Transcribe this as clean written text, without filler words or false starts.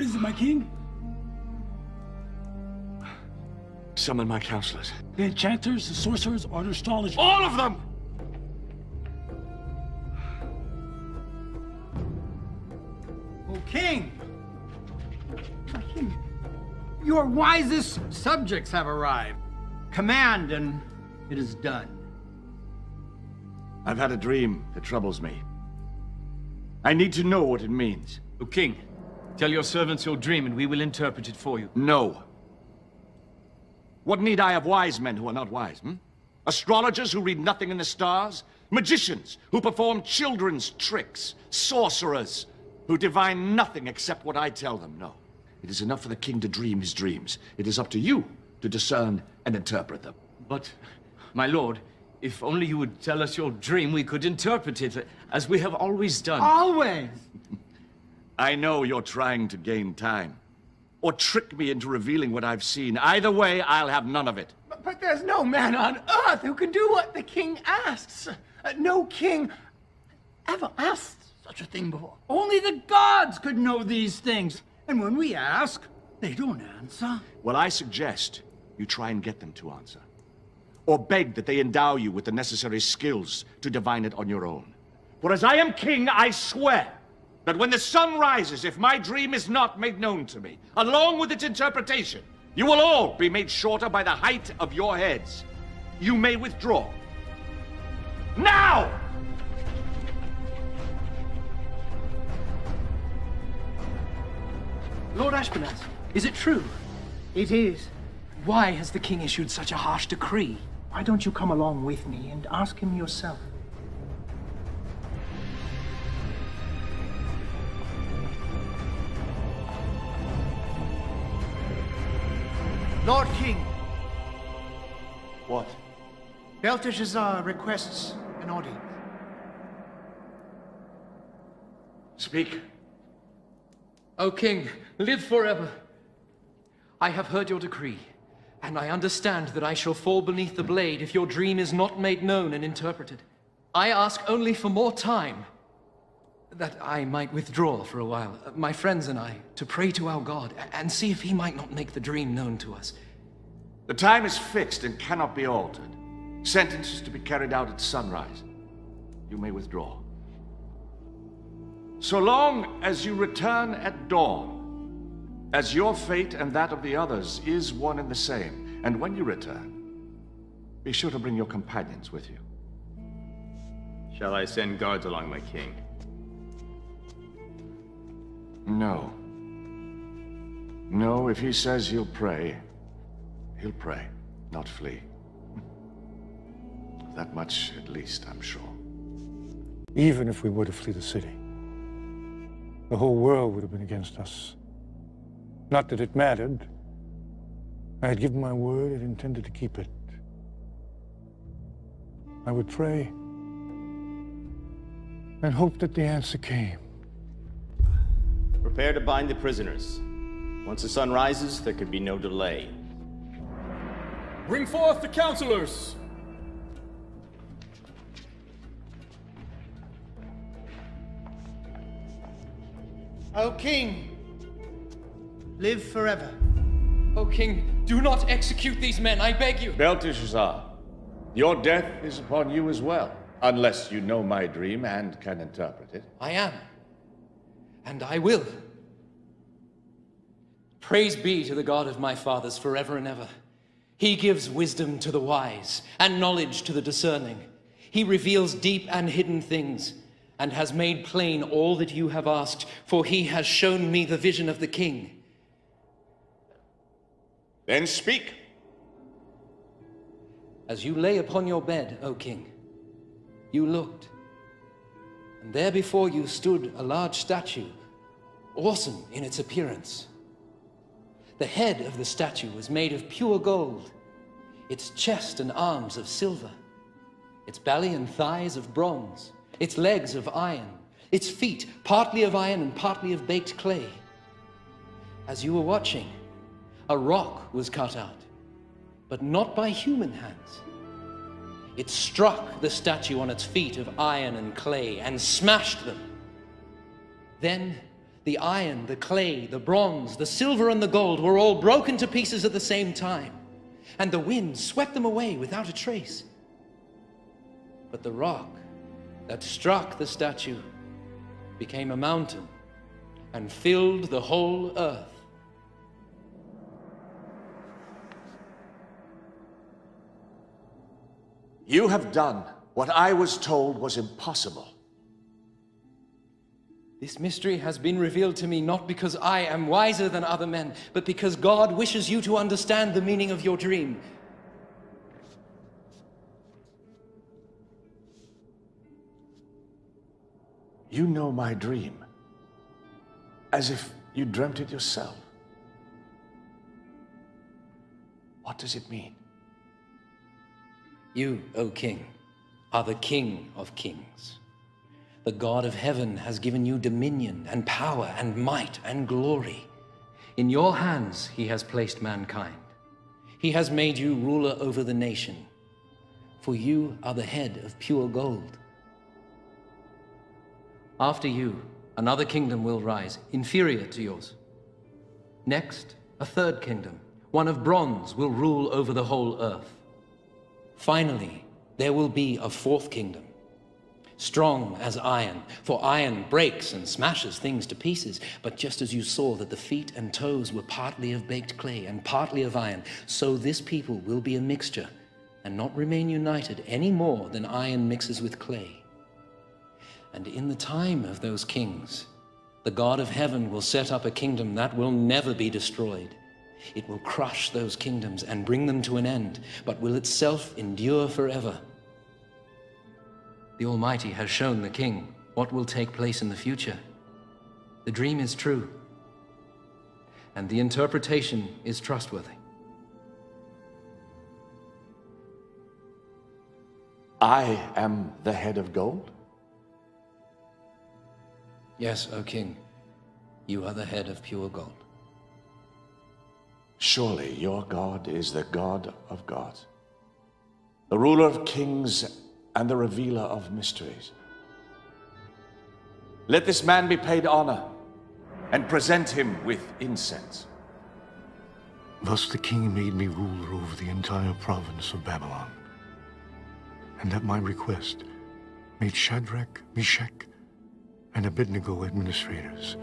What is it, my king? Summon my counselors. The enchanters, the sorcerers, or the astrologers? All of them! O king! My king, your wisest subjects have arrived. Command, and it is done. I've had a dream that troubles me. I need to know what it means. O king, tell your servants your dream and we will interpret it for you. No. What need I of wise men who are not wise, Astrologers who read nothing in the stars? Magicians who perform children's tricks? Sorcerers who divine nothing except what I tell them? No. It is enough for the king to dream his dreams. It is up to you to discern and interpret them. But, my lord, if only you would tell us your dream, we could interpret it as we have always done. Always! I know you're trying to gain time, or trick me into revealing what I've seen. Either way, I'll have none of it. But there's no man on earth who can do what the king asks. No king ever asked such a thing before. Only the gods could know these things. And when we ask, they don't answer. Well, I suggest you try and get them to answer. Or beg that they endow you with the necessary skills to divine it on your own. For as I am king, I swear that when the sun rises, if my dream is not made known to me, along with its interpretation, you will all be made shorter by the height of your heads. You may withdraw. Now! Lord Ashpenaz, is it true? It is. Why has the king issued such a harsh decree? Why don't you come along with me and ask him yourself? Lord King. What? Belteshazzar requests an audience. Speak. O king, live forever. I have heard your decree, and I understand that I shall fall beneath the blade if your dream is not made known and interpreted. I ask only for more time, that I might withdraw for a while, my friends and I, to pray to our God, and see if he might not make the dream known to us. The time is fixed and cannot be altered. Sentence is to be carried out at sunrise. You may withdraw. So long as you return at dawn, as your fate and that of the others is one and the same. And when you return, be sure to bring your companions with you. Shall I send guards along, my king? No. No, if he says he'll pray, not flee. That much, at least, I'm sure. Even if we were to flee the city, the whole world would have been against us. Not that it mattered. I had given my word and intended to keep it. I would pray and hope that the answer came. Prepare to bind the prisoners. Once the sun rises, there can be no delay. Bring forth the counselors! O king, live forever. O king, do not execute these men, I beg you. Belteshazzar, your death is upon you as well, unless you know my dream and can interpret it. I am, and I will. Praise be to the God of my fathers forever and ever. He gives wisdom to the wise and knowledge to the discerning. He reveals deep and hidden things and has made plain all that you have asked, for he has shown me the vision of the king. Then speak. As you lay upon your bed, O king, you looked, and there before you stood a large statue, awesome in its appearance. The head of the statue was made of pure gold, its chest and arms of silver, its belly and thighs of bronze, its legs of iron, its feet partly of iron and partly of baked clay. As you were watching, a rock was cut out, but not by human hands. It struck the statue on its feet of iron and clay and smashed them. Then The iron, the clay, the bronze, the silver and the gold were all broken to pieces at the same time, and the wind swept them away without a trace. But the rock that struck the statue became a mountain and filled the whole earth. You have done what I was told was impossible. This mystery has been revealed to me not because I am wiser than other men, but because God wishes you to understand the meaning of your dream. You know my dream, as if you dreamt it yourself. What does it mean? You, O king, are the King of kings. The God of heaven has given you dominion and power and might and glory. In your hands he has placed mankind. He has made you ruler over the nation, for you are the head of pure gold. After you, another kingdom will rise, inferior to yours. Next, a third kingdom, one of bronze, will rule over the whole earth. Finally, there will be a fourth kingdom, strong as iron, for iron breaks and smashes things to pieces. But just as you saw that the feet and toes were partly of baked clay and partly of iron, so this people will be a mixture and not remain united any more than iron mixes with clay. And in the time of those kings, the God of heaven will set up a kingdom that will never be destroyed. It will crush those kingdoms and bring them to an end, but will itself endure forever. The Almighty has shown the king what will take place in the future. The dream is true, and the interpretation is trustworthy. I am the head of gold? Yes, O king, you are the head of pure gold. Surely your God is the God of gods, the ruler of kings and the revealer of mysteries. Let this man be paid honor, and present him with incense. Thus the king made me ruler over the entire province of Babylon, and at my request made Shadrach, Meshach, and Abednego administrators.